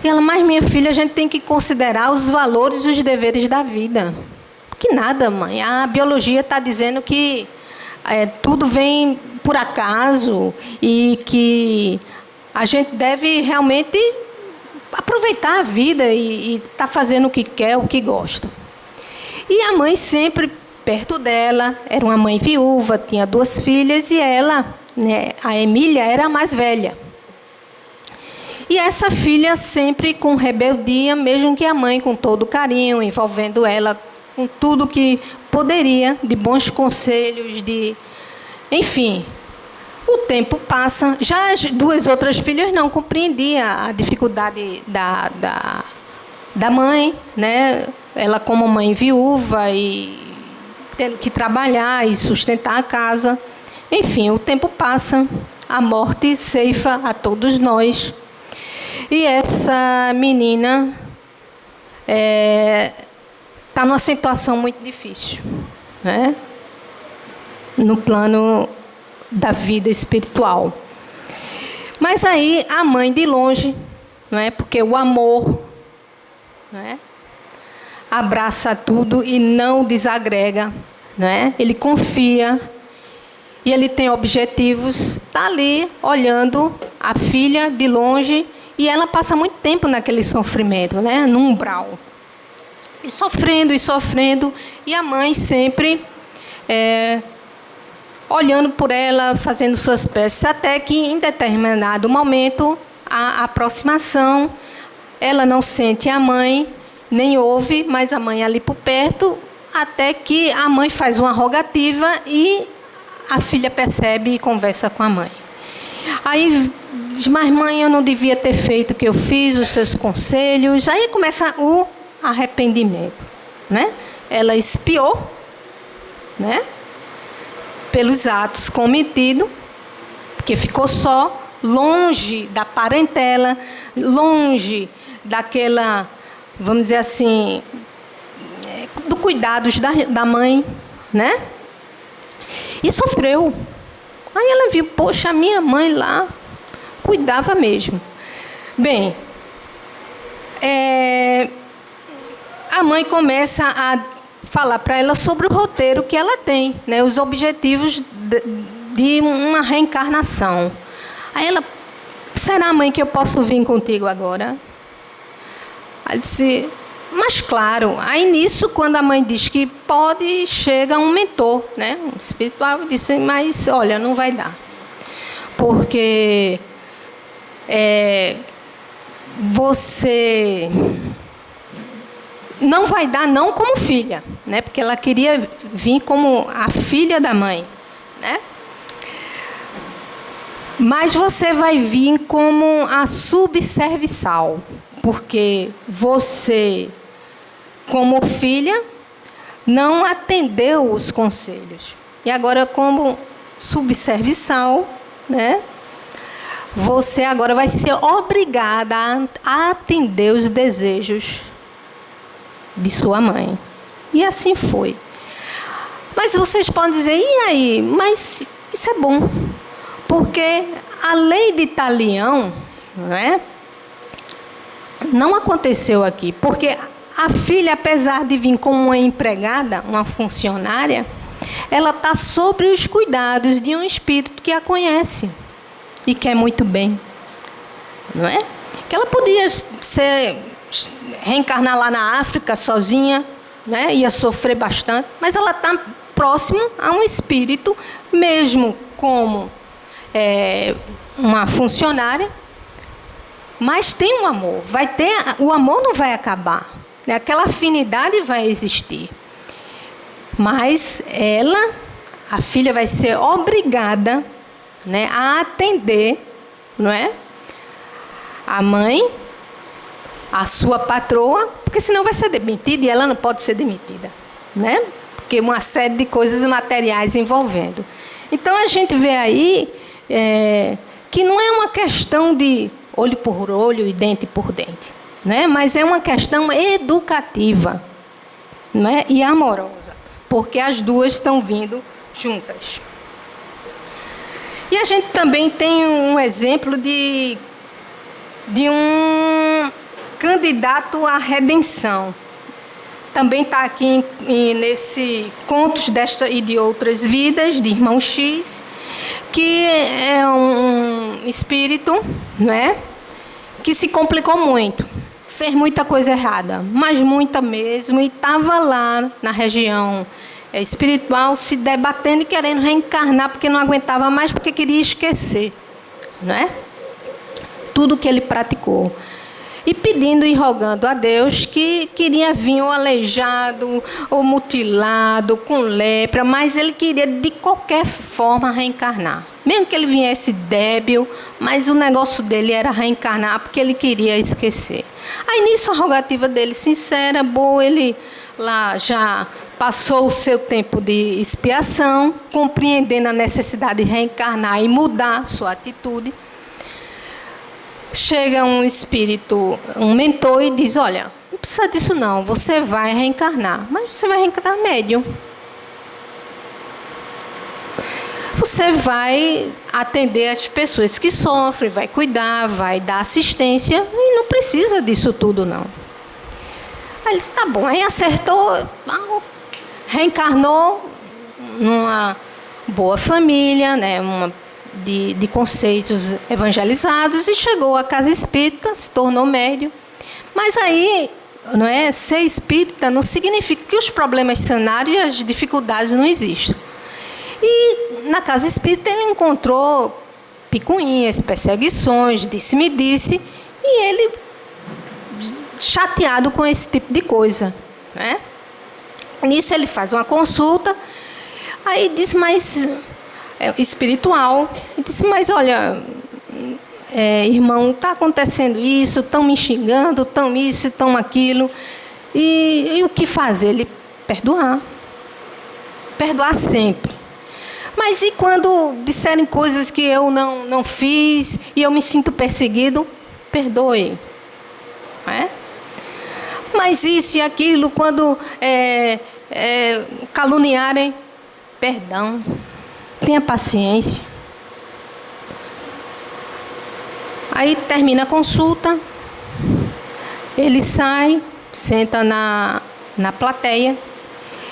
E ela, mas minha filha, a gente tem que considerar os valores e os deveres da vida. Que nada, mãe. A biologia está dizendo que tudo vem por acaso e que a gente deve realmente aproveitar a vida e estar fazendo o que quer, o que gosta. E a mãe sempre perto dela, era uma mãe viúva, tinha 2 filhas e ela, né, a Emília, era a mais velha. E essa filha sempre com rebeldia, mesmo que a mãe com todo carinho, envolvendo ela com tudo que poderia, de bons conselhos, enfim. O tempo passa, já as 2 outras filhas não compreendiam a dificuldade da mãe, né? Ela como mãe viúva e tendo que trabalhar e sustentar a casa. Enfim, o tempo passa, a morte ceifa a todos nós. E essa menina está numa situação muito difícil, né? No plano da vida espiritual. Mas aí a mãe de longe, não é? Porque o amor, não é? Abraça tudo e não desagrega, não é? Ele confia e ele tem objetivos, está ali olhando a filha de longe e ela passa muito tempo naquele sofrimento, né? No umbral. E sofrendo, e a mãe sempre olhando por ela, fazendo suas preces, até que em determinado momento, a aproximação, ela não sente a mãe, nem ouve, mas a mãe ali por perto, até que a mãe faz uma rogativa e a filha percebe e conversa com a mãe. Aí diz, mas mãe, eu não devia ter feito o que eu fiz, os seus conselhos. Aí começa o arrependimento, né? Ela expiou, né? Pelos atos cometidos, porque ficou só, longe da parentela, longe daquela, vamos dizer assim, do cuidados da mãe, né? E sofreu. Aí ela viu, poxa, a minha mãe lá cuidava mesmo. Bem, a mãe começa a falar para ela sobre o roteiro que ela tem, né? Os objetivos de uma reencarnação. Aí ela, será, mãe, que eu posso vir contigo agora? Aí disse, mas claro. Aí nisso, quando a mãe diz que pode, chega um mentor, né? Um espiritual, disse, mas olha, não vai dar. Porque você não vai dar não como filha, né? Porque ela queria vir como a filha da mãe, né? Mas você vai vir como a subserviçal, porque você, como filha, não atendeu os conselhos. E agora, como subserviçal, né? Você agora vai ser obrigada a atender os desejos de sua mãe. E assim foi. Mas vocês podem dizer, e aí? Mas isso é bom. Porque a lei de Talião, né, não aconteceu aqui. Porque a filha, apesar de vir como uma empregada, uma funcionária, ela está sob os cuidados de um espírito que a conhece e quer muito bem. Não é? Que ela podia reencarnar lá na África sozinha, né, ia sofrer bastante, mas ela está próximo a um espírito, mesmo como uma funcionária, mas tem um amor, o amor não vai acabar, né? Aquela afinidade vai existir, mas a filha vai ser obrigada, né, a atender, não é? A mãe, a sua patroa, porque senão vai ser demitida e ela não pode ser demitida, né? Porque uma série de coisas materiais envolvendo. Então a gente vê aí que não é uma questão de olho por olho e dente por dente, né? Mas é uma questão educativa, né? E amorosa, porque as duas estão vindo juntas. E a gente também tem um exemplo de um candidato à redenção. Também está aqui nesse Contos desta e de Outras Vidas, de Irmão X, que é um espírito, né, que se complicou muito, fez muita coisa errada, mas muita mesmo, e estava lá na região espiritual se debatendo e querendo reencarnar, porque não aguentava mais, porque queria esquecer, né, tudo que ele praticou. E pedindo e rogando a Deus que queria vir ou aleijado, ou mutilado, com lepra, mas ele queria de qualquer forma reencarnar. Mesmo que ele viesse débil, mas o negócio dele era reencarnar, porque ele queria esquecer. Aí nisso a rogativa dele sincera, boa, ele lá já passou o seu tempo de expiação, compreendendo a necessidade de reencarnar e mudar sua atitude. Chega um espírito, um mentor, e diz, olha, não precisa disso não, você vai reencarnar, mas você vai reencarnar médium. Você vai atender as pessoas que sofrem, vai cuidar, vai dar assistência, e não precisa disso tudo não. Aí ele disse, tá bom, aí acertou, reencarnou numa boa família, né, de conceitos evangelizados, e chegou à casa espírita, se tornou médium. Mas aí, não é, ser espírita não significa que os problemas cenários e as dificuldades não existam. E na casa espírita ele encontrou picuinhas, perseguições, disse-me-disse, e ele chateado com esse tipo de coisa, né? Nisso ele faz uma consulta, aí diz, mas espiritual, e disse, mas olha, irmão, está acontecendo isso, estão me xingando, estão isso, estão aquilo. E o que fazer? Ele perdoar. Perdoar sempre. Mas e quando disserem coisas que eu não fiz e eu me sinto perseguido? Perdoe. Mas isso e aquilo, quando caluniarem, perdão. Tenha paciência. Aí termina a consulta, ele sai, senta na plateia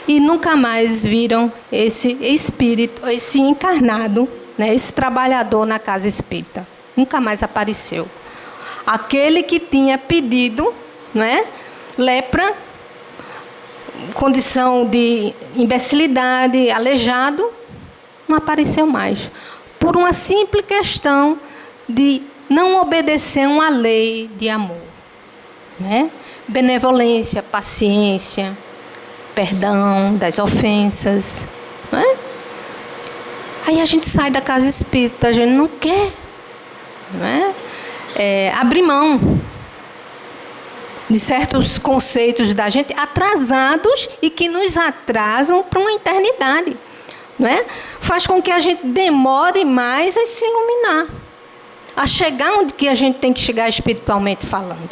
e nunca mais viram esse espírito, esse encarnado, né, esse trabalhador na casa espírita. Nunca mais apareceu. Aquele que tinha pedido, não é, lepra, condição de imbecilidade, aleijado, não apareceu mais. Por uma simples questão de não obedecer uma lei de amor, né? Benevolência, paciência, perdão das ofensas, né? Aí a gente sai da casa espírita, a gente não quer, né? Abrir mão de certos conceitos da gente atrasados e que nos atrasam para uma eternidade, né? Faz com que a gente demore mais a se iluminar, a chegar onde que a gente tem que chegar espiritualmente falando.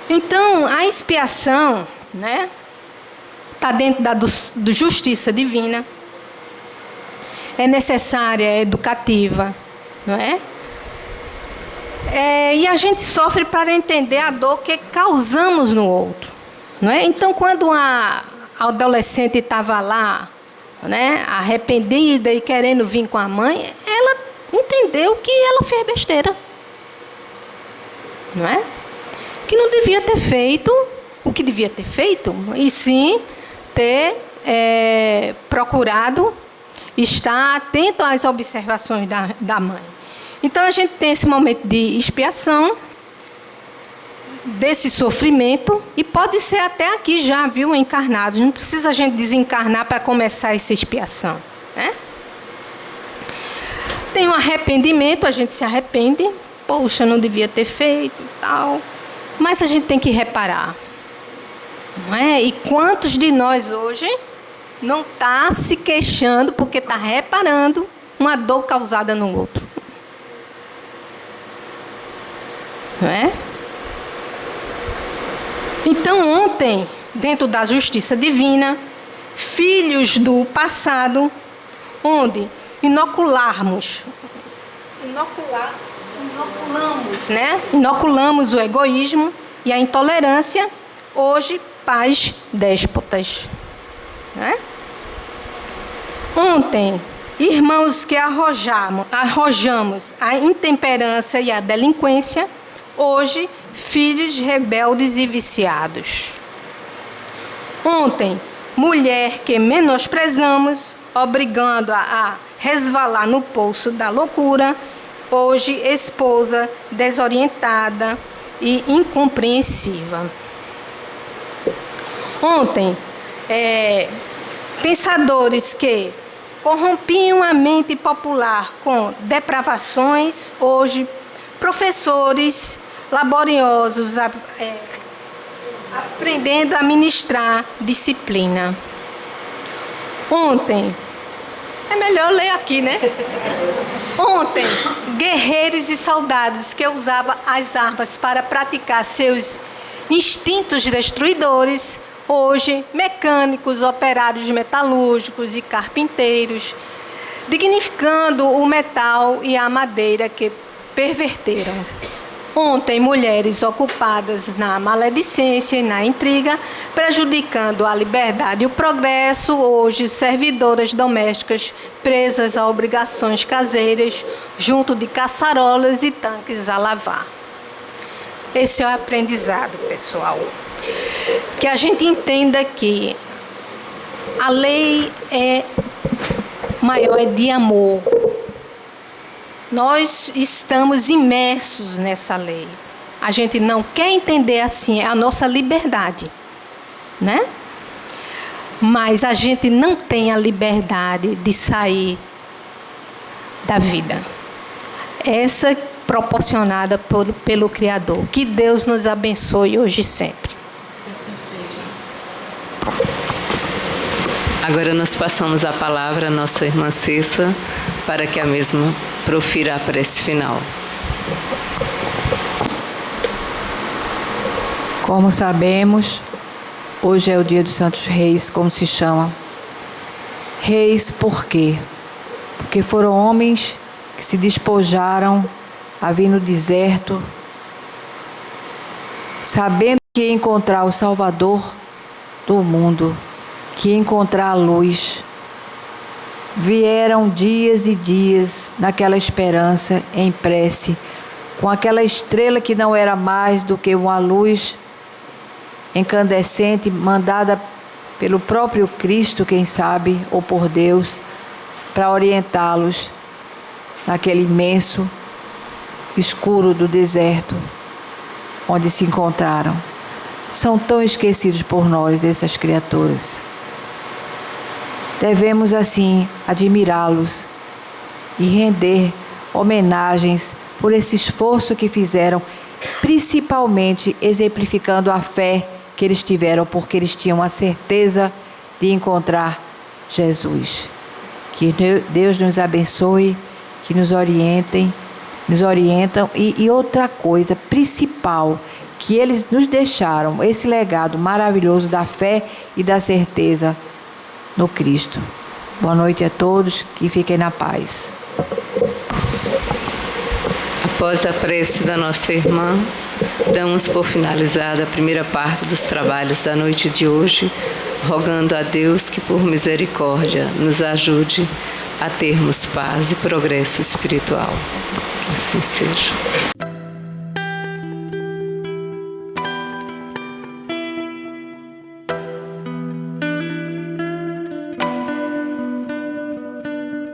Então, a expiação, né, está dentro da do justiça divina, é necessária, é educativa, não é? E a gente sofre para entender a dor que causamos no outro, não é? Então, quando a adolescente estava lá, né, arrependida e querendo vir com a mãe, ela entendeu que ela fez besteira, não é? Que não devia ter feito o que devia ter feito, e sim ter procurado estar atento às observações da mãe. Então, a gente tem esse momento de expiação, desse sofrimento, e pode ser até aqui já, viu, encarnados. Não precisa a gente desencarnar para começar essa expiação, né? Tem um arrependimento, a gente se arrepende. Poxa, não devia ter feito e tal. Mas a gente tem que reparar, não é? E quantos de nós hoje não está se queixando porque está reparando uma dor causada no outro? Não é? Então, ontem, dentro da justiça divina, filhos do passado, onde inoculamos, né? Inoculamos o egoísmo e a intolerância, hoje, pais déspotas. Né? Ontem, irmãos que arrojamos a intemperança e a delinquência, hoje, filhos rebeldes e viciados. Ontem, mulher que menosprezamos, obrigando a resvalar no poço da loucura, hoje, esposa desorientada e incompreensiva. Ontem, pensadores que corrompiam a mente popular com depravações, hoje, professores laboriosos aprendendo a ministrar disciplina. Ontem, é melhor ler aqui, né? Ontem, guerreiros e soldados que usavam as armas para praticar seus instintos destruidores, hoje, mecânicos, operários metalúrgicos e carpinteiros, dignificando o metal e a madeira que perverteram. Ontem, mulheres ocupadas na maledicência e na intriga, prejudicando a liberdade e o progresso. Hoje, servidoras domésticas presas a obrigações caseiras, junto de caçarolas e tanques a lavar. Esse é o aprendizado, pessoal. Que a gente entenda que a lei maior é de amor. Nós estamos imersos nessa lei. A gente não quer entender assim, é a nossa liberdade, né? Mas a gente não tem a liberdade de sair da vida. essa proporcionada pelo Criador. Que Deus nos abençoe hoje e sempre. Agora nós passamos a palavra à nossa irmã Cessa, para que a mesma profira a prece final. Como sabemos, hoje é o dia dos Santos Reis, como se chama. Reis por quê? Porque foram homens que se despojaram a vir no deserto, sabendo que ia encontrar o Salvador do mundo, que ia encontrar a luz. Vieram dias e dias naquela esperança, em prece, com aquela estrela que não era mais do que uma luz incandescente, mandada pelo próprio Cristo, quem sabe, ou por Deus, para orientá-los naquele imenso escuro do deserto onde se encontraram. São tão esquecidos por nós, essas criaturas. Devemos, assim, admirá-los e render homenagens por esse esforço que fizeram, principalmente exemplificando a fé que eles tiveram, porque eles tinham a certeza de encontrar Jesus. Que Deus nos abençoe, que nos orientam, e outra coisa principal, que eles nos deixaram, esse legado maravilhoso da fé e da certeza no Cristo. Boa noite a todos, que fiquem na paz. Após a prece da nossa irmã, damos por finalizada a primeira parte dos trabalhos da noite de hoje, rogando a Deus que, por misericórdia, nos ajude a termos paz e progresso espiritual. Que assim seja.